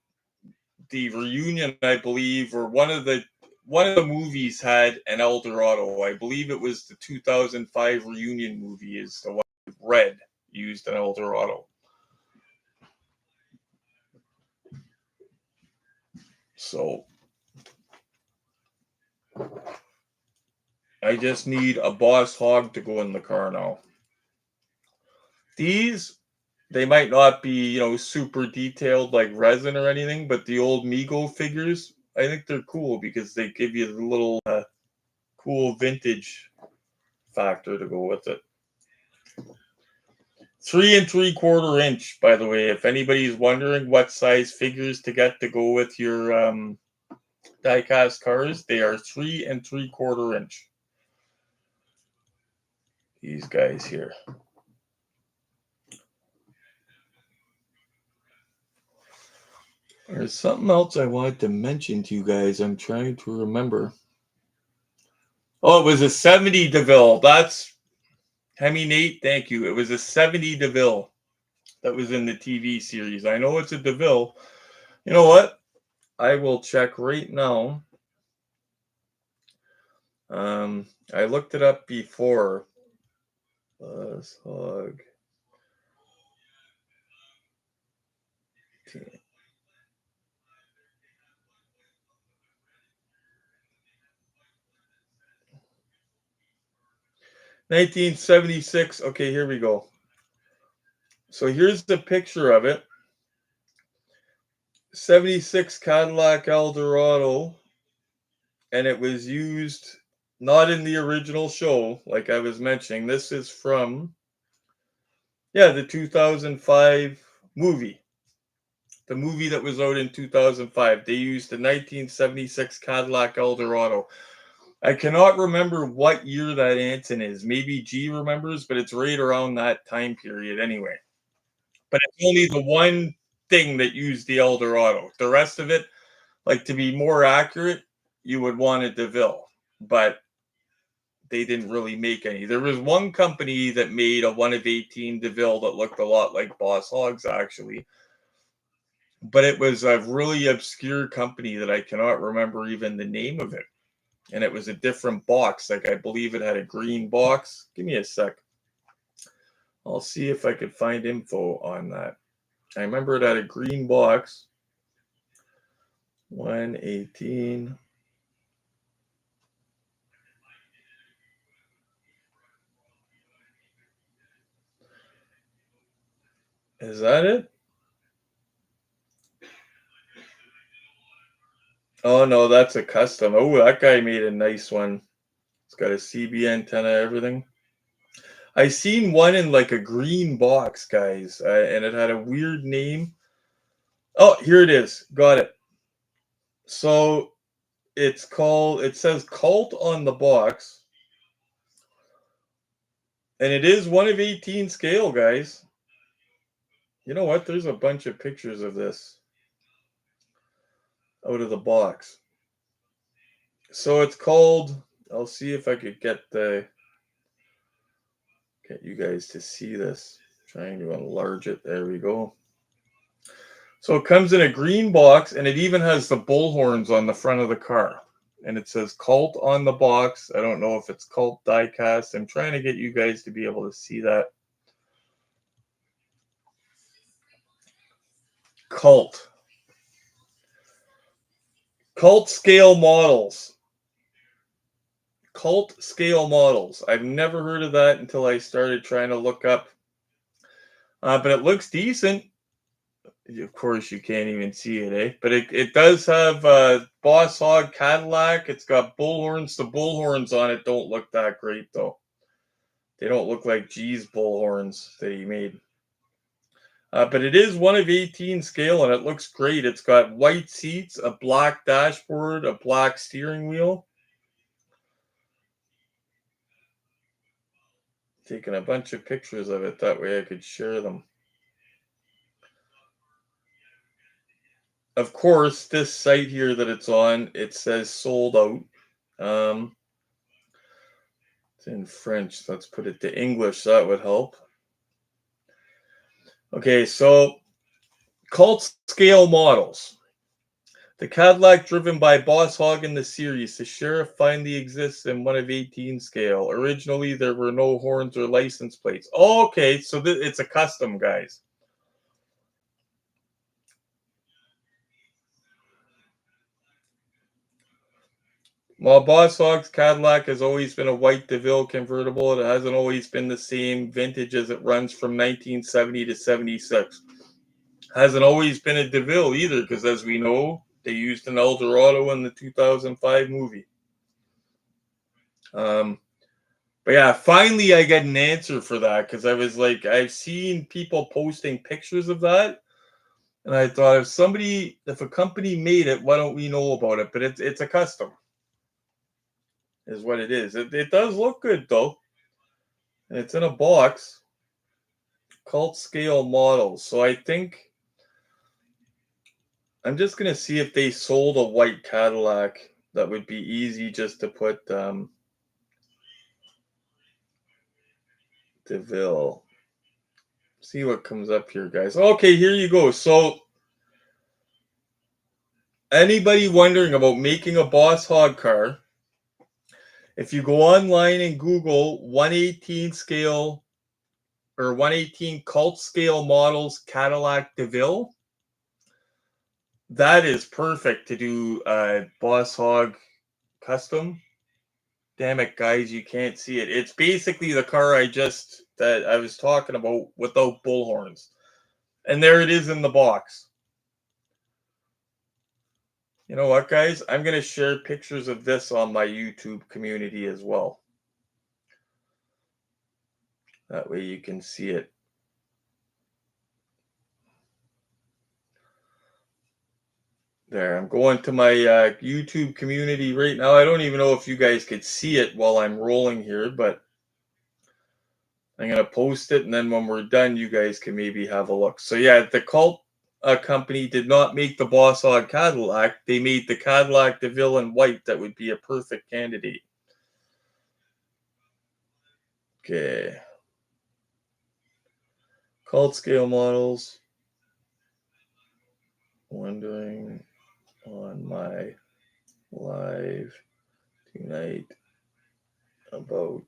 reunion, I believe, or one of the movies had an Eldorado. I believe it was the 2005 reunion movie is the one with Red used an Eldorado. So I just need a Boss Hog to go in the car now. These, they might not be, super detailed like resin or anything, but the old Mego figures, I think they're cool because they give you the little cool vintage factor to go with it. 3 3/4 inch, by the way, if anybody's wondering what size figures to get to go with your die-cast cars, they are 3 3/4 inch. These guys here. There's something else I wanted to mention to you guys. I'm trying to remember. Oh, it was a 70 DeVille. That's Hemi Nate. Thank you. It was a 70 DeVille that was in the TV series. I know it's a DeVille. You know what? I will check right now. I looked it up before. Buzz Hog. 1976. Okay, here we go. So here's the picture of it. 76 Cadillac Eldorado, and it was used not in the original show, like I was mentioning. This is from, yeah, the 2005 movie. The movie that was out in 2005. They used the 1976 Cadillac Eldorado. I cannot remember what year that Anton is. Maybe G remembers, but it's right around that time period anyway. But it's only the one thing that used the Eldorado. The rest of it, like to be more accurate, you would want a DeVille, but they didn't really make any. There was one company that made a 1 of 18 DeVille that looked a lot like Boss Hogs, actually, but it was a really obscure company that I cannot remember even the name of it. And it was a different box. Like I believe it had a green box. Give me a sec. I'll see if I could find info on that. I remember it had a green box. 118. Is that it? Oh no, that's a custom. Oh, that guy made a nice one. It's got a CB antenna, everything. I seen one in like a green box, guys, and it had a weird name. Oh, here it is. Got it. So it's called. It says Cult on the box, and it is 1 of 18 scale, guys. You know what? There's a bunch of pictures of this out of the box. So it's called. I'll see if I could get you guys to see this. Trying to enlarge it. There we go. So it comes in a green box, and it even has the bullhorns on the front of the car. And it says Cult on the box. I don't know if it's Cult diecast. I'm trying to get you guys to be able to see that. Cult. Cult scale models. Cult scale models. I've never heard of that until I started trying to look up. But it looks decent. Of course, you can't even see it, eh? But it does have Boss Hog Cadillac. It's got bullhorns. The bullhorns on it don't look that great, though. They don't look like G's bullhorns that he made. But it is 1 of 18 scale, and it looks great. It's got white seats, a black dashboard, a black steering wheel. Taking a bunch of pictures of it. That way I could share them. Of course, this site here that it's on, it says sold out. It's in French. Let's put it to English. So that would help. Okay, so Cult scale models. The Cadillac driven by Boss Hog in the series, the Sheriff finally exists in 1 of 18 scale. Originally, there were no horns or license plates. Oh, okay, so it's a custom, guys. While Boss Hog's Cadillac has always been a white DeVille convertible, it hasn't always been the same vintage as it runs from 1970 to 76. Hasn't always been a DeVille either, because as we know, they used an Eldorado in the 2005 movie. But yeah, finally I got an answer for that, because I was like, I've seen people posting pictures of that, and I thought if a company made it, why don't we know about it? But it's a custom, is what it is. It does look good though. And it's in a box. Cult scale models. So I think I'm just gonna see if they sold a white Cadillac that would be easy just to put. DeVille. See what comes up here, guys. Okay, here you go. So, anybody wondering about making a Boss Hog car, if you go online and Google 118 scale or 118 cult scale models Cadillac DeVille, that is perfect to do a Boss Hog custom. Damn it, guys, you can't see it. It's basically the car that I was talking about without bullhorns. And there it is in the box. You know what, guys? I'm going to share pictures of this on my YouTube community as well. That way you can see it. There, I'm going to my YouTube community right now. I don't even know if you guys could see it while I'm rolling here, but I'm going to post it, and then when we're done, you guys can maybe have a look. So yeah, the Cult company did not make the Boss Hog Cadillac. They made the Cadillac DeVille in white. That would be a perfect candidate. Okay. Cult scale models. Wondering on my live tonight about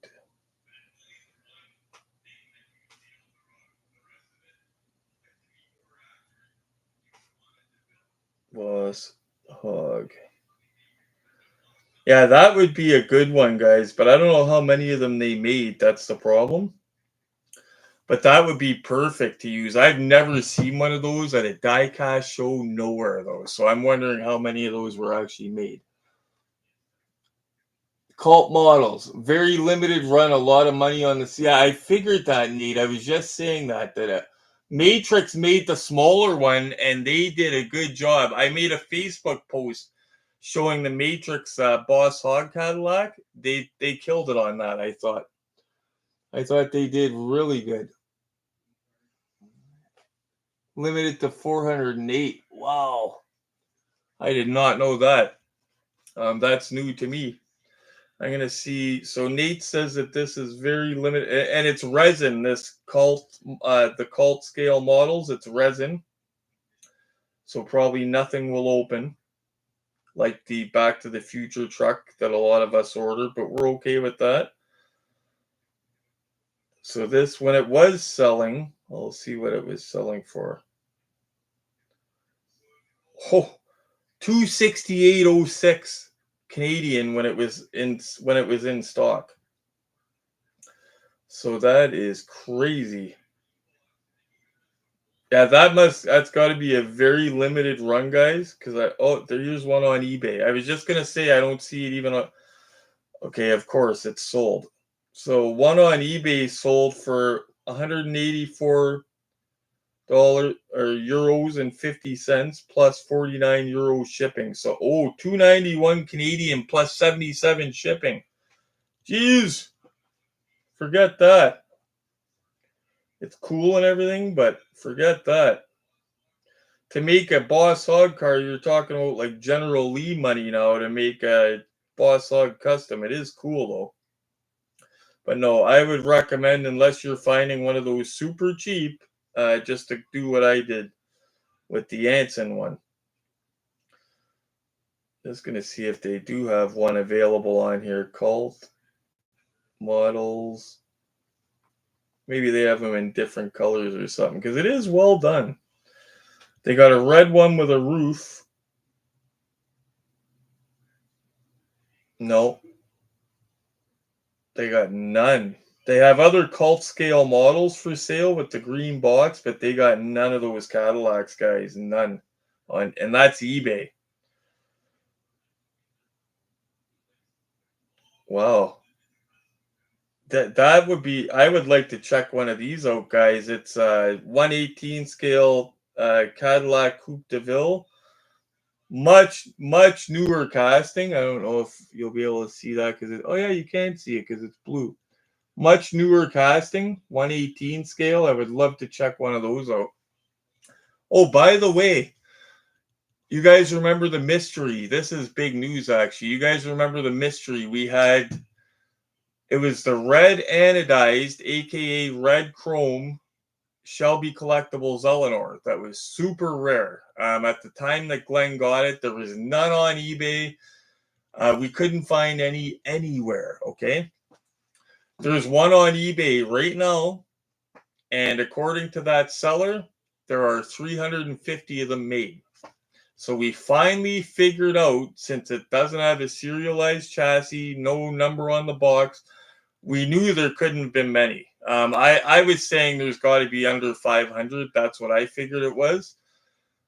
Boss Hog. Yeah, that would be a good one, guys, but I don't know how many of them they made. That's the problem. But that would be perfect to use. I've never seen one of those at a die-cast show nowhere, though. So I'm wondering how many of those were actually made. Cult models, very limited run, a lot of money on the. Yeah, I figured that, Nate. I was just saying that Matrix made the smaller one, and they did a good job. I made a Facebook post showing the Matrix Boss Hog Cadillac. They killed it on that. I thought they did really good. Limited to 408. Wow, I did not know that. That's new to me. I'm gonna see. So Nate says that this is very limited, and it's resin. This the cult scale models, it's resin. So probably nothing will open, like the Back to the Future truck that a lot of us order. But we're okay with that. So this, when it was selling, I'll see what it was selling for. Oh, 268.06 Canadian when it was in stock. So that is crazy. Yeah, that's got to be a very limited run, guys. Because there's one on eBay. I was just gonna say I don't see it even on. Okay, of course it's sold. So one on eBay sold for $184 or euros and 50 cents plus 49 euro shipping. So 291 Canadian plus 77 shipping. Jeez, forget that. It's cool and everything, but forget that. To make a Boss Hog car, you're talking about like General Lee money now to make a Boss Hog custom. It is cool though. But no, I would recommend, unless you're finding one of those super cheap, just to do what I did with the Anson one. Just going to see if they do have one available on here. Cult models. Maybe they have them in different colors or something, because it is well done. They got a red one with a roof. No. They got none. They have other cult scale models for sale with the green box, but they got none of those Cadillacs, guys. None. And that's eBay. Wow. That would be. I would like to check one of these out, guys. It's 118 scale Cadillac Coupe de Ville. Much newer casting. I don't know if you'll be able to see that because oh yeah, you can see it because it's blue. Much newer casting, 118 scale. I would love to check one of those out. Oh, by the way, you guys remember the mystery? This is big news, actually. You guys remember the mystery? We had It was the red anodized, aka red chrome Shelby Collectibles Eleanor. That was super rare. At the time that Glenn got it, there was none on eBay. We couldn't find any anywhere. Okay, there's one on eBay right now, and according to that seller, there are 350 of them made. So we finally figured out, since it doesn't have a serialized chassis, no number on the box, we knew there couldn't have been many. I was saying there's got to be under 500. That's what I figured it was.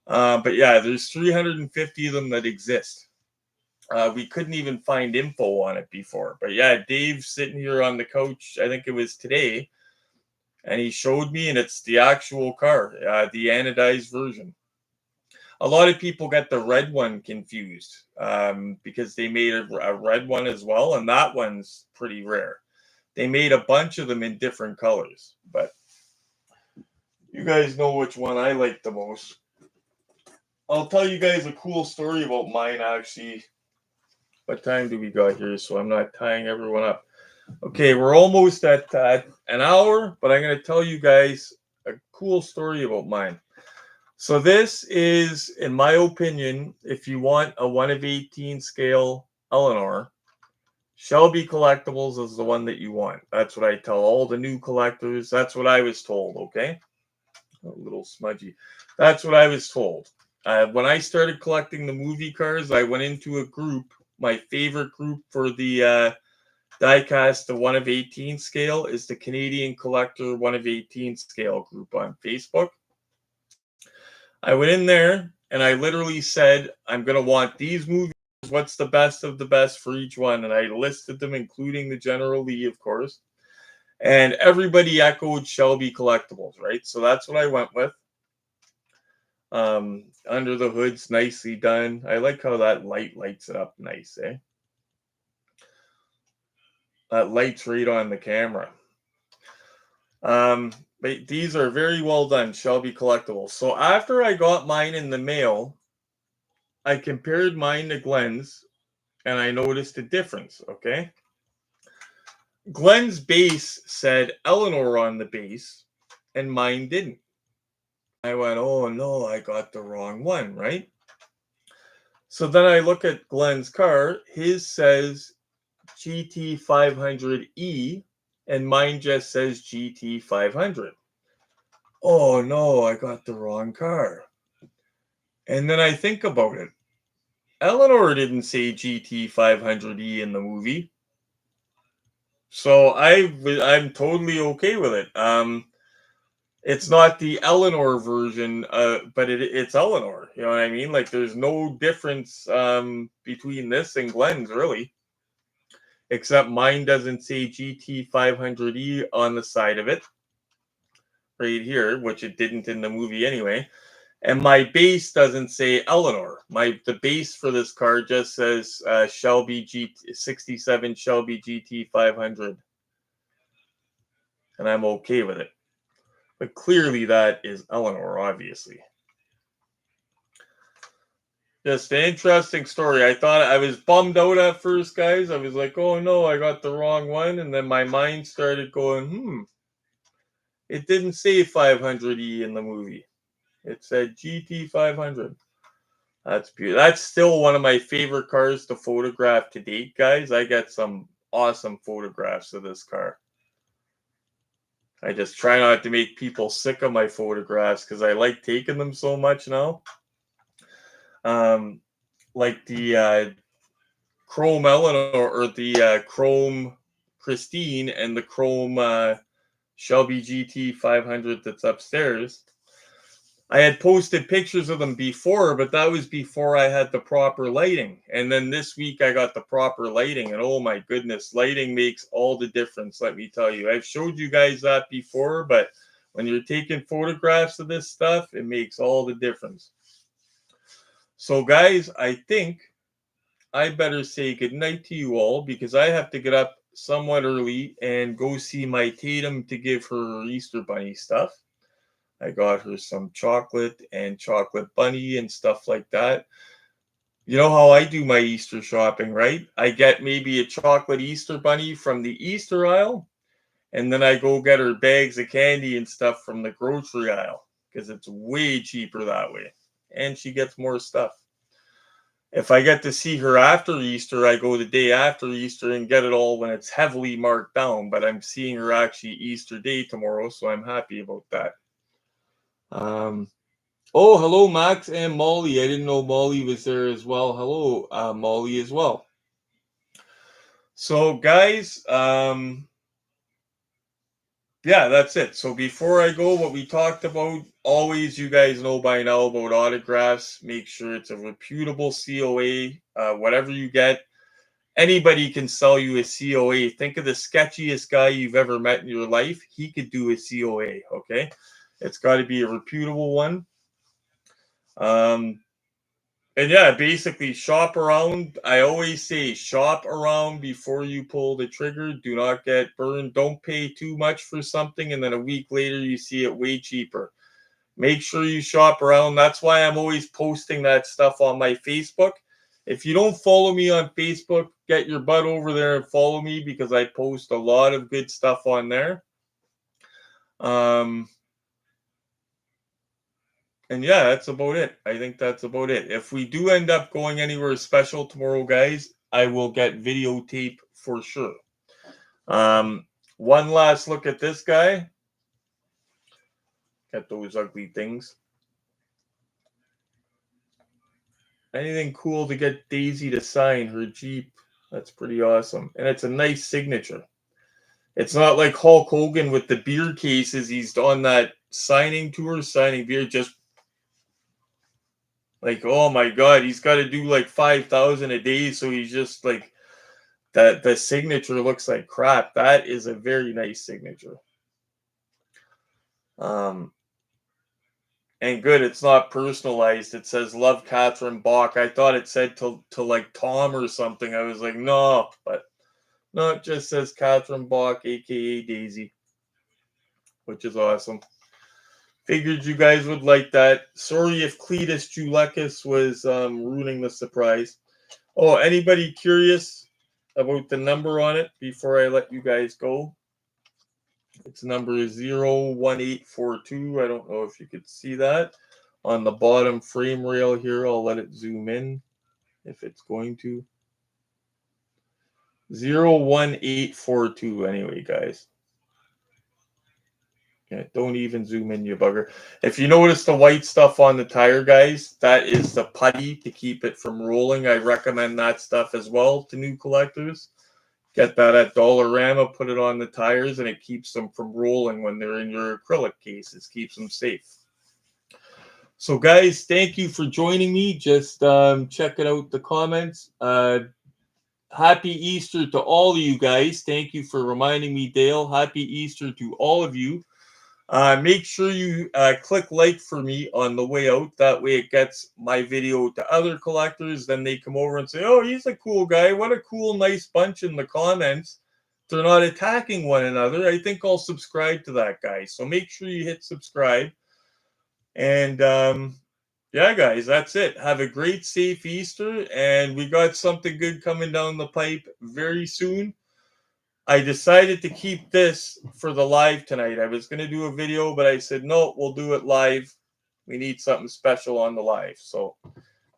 But yeah, there's 350 of them that exist. We couldn't even find info on it before. But yeah, Dave's sitting here on the couch, I think it was today, and he showed me, and it's the actual car, the anodized version. A lot of people get the red one confused because they made a red one as well, and that one's pretty rare. They made a bunch of them in different colors, but you guys know which one I like the most. I'll tell you guys a cool story about mine, actually. What time do we got here, so I'm not tying everyone up? Okay, we're almost at an hour, but I'm going to tell you guys a cool story about mine. So this is, in my opinion, if you want a 1 of 18 scale Eleanor, Shelby Collectibles is the one that you want. That's what I tell all the new collectors. That's what I was told, okay? A little smudgy. That's what I was told. When I started collecting the movie cars, I went into a group. My favorite group for the diecast, the 1 of 18 scale, is the Canadian Collector 1 of 18 scale group on Facebook. I went in there and I literally said, I'm going to want these movies. What's the best of the best for each one? And I listed them, including the General Lee, of course. And everybody echoed Shelby Collectibles, right? So that's what I went with. Under the hood's nicely done. I like how that light lights it up nice, eh? That light's right on the camera. But these are very well done, Shelby Collectibles. So after I got mine in the mail, I compared mine to Glenn's, and I noticed a difference, okay? Glenn's base said Eleanor on the base, and mine didn't. I went, oh no, I got the wrong one, right? So then I look at Glenn's car. His says GT500E, and mine just says GT500. Oh no, I got the wrong car. And then I think about it. Eleanor didn't say GT500E in the movie. So I'm totally okay with it. It's not the Eleanor version, but it's Eleanor. You know what I mean? Like, there's no difference between this and Glenn's, really. Except mine doesn't say GT500E on the side of it. Right here, which it didn't in the movie anyway. And my base doesn't say Eleanor. The base for this car just says Shelby GT67 Shelby GT500. And I'm okay with it. But clearly that is Eleanor, obviously. Just an interesting story. I thought I was bummed out at first, guys. I was like, oh no, I got the wrong one. And then my mind started going, it didn't say 500E in the movie. It said GT500. That's beautiful. That's still one of my favorite cars to photograph to date, guys. I got some awesome photographs of this car. I just try not to make people sick of my photographs because I like taking them so much now. Like the Chrome Eleanor, or the Chrome Christine, and the Chrome Shelby GT500 that's upstairs. I had posted pictures of them before, but that was before I had the proper lighting. And then this week I got the proper lighting, and oh my goodness, lighting makes all the difference, let me tell you. I've showed you guys that before, but when you're taking photographs of this stuff, it makes all the difference. So guys, I think I better say goodnight to you all, because I have to get up somewhat early and go see my Tatum to give her Easter Bunny stuff. I got her some chocolate and chocolate bunny and stuff like that. You know how I do my Easter shopping, right? I get maybe a chocolate Easter bunny from the Easter aisle, and then I go get her bags of candy and stuff from the grocery aisle because it's way cheaper that way. And she gets more stuff. If I get to see her after Easter, I go the day after Easter and get it all when it's heavily marked down. But I'm seeing her actually Easter Day tomorrow, so I'm happy about that. Oh, hello, Max and Molly. I didn't know Molly was there as well. Hello, Molly as well. So, guys, yeah, that's it. So before I go, what we talked about, always you guys know by now about autographs. Make sure it's a reputable COA. Whatever you get, anybody can sell you a COA. Think of the sketchiest guy you've ever met in your life. He could do a COA, okay? It's got to be a reputable one. And yeah, basically shop around. I always say shop around before you pull the trigger. Do not get burned. Don't pay too much for something and then a week later you see it way cheaper. Make sure you shop around. That's why I'm always posting that stuff on my Facebook. If you don't follow me on Facebook, get your butt over there and follow me because I post a lot of good stuff on there. And yeah, that's about it. I think that's about it. If we do end up going anywhere special tomorrow, guys, I will get videotape for sure. One last look at this guy. Got those ugly things. Anything cool to get Daisy to sign her Jeep? That's pretty awesome. And it's a nice signature. It's not like Hulk Hogan with the beer cases. He's on that signing tour, signing beer. Just like, oh my God, he's got to do like 5,000 a day. So he's just like, that the signature looks like crap. That is a very nice signature. And good, it's not personalized. It says love Catherine Bach. I thought it said to like Tom or something. I was like, no, but no, it just says Catherine Bach, aka Daisy, which is awesome. Figured you guys would like that. Sorry if Cletus Julekis was ruining the surprise. Oh, anybody curious about the number on it before I let you guys go? Its number is 01842. I don't know if you could see that on the bottom frame rail here. I'll let it zoom in if it's going to. 01842 anyway, guys. Yeah, don't even zoom in, you bugger. If you notice the white stuff on the tire, guys, that is the putty to keep it from rolling. I recommend that stuff as well to new collectors. Get that at Dollarama, put it on the tires, and it keeps them from rolling when they're in your acrylic cases. Keeps them safe. So, guys, thank you for joining me. Just checking out the comments. Happy Easter to all of you guys. Thank you for reminding me, Dale. Happy Easter to all of you. Make sure you click like for me on the way out. That way it gets my video to other collectors. Then they come over and say, oh, he's a cool guy. What a cool, nice bunch in the comments. They're not attacking one another. I think I'll subscribe to that guy. So make sure you hit subscribe. And yeah, guys, that's it. Have a great, safe Easter. And we got something good coming down the pipe very soon. I decided to keep this for the live tonight. I was going to do a video, but I said, no, we'll do it live. We need something special on the live. So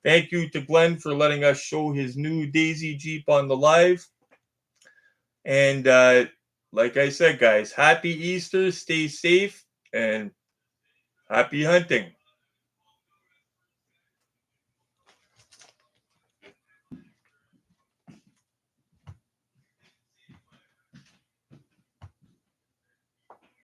thank you to Glenn for letting us show his new Daisy Jeep on the live. And like I said, guys, happy Easter. Stay safe and happy hunting.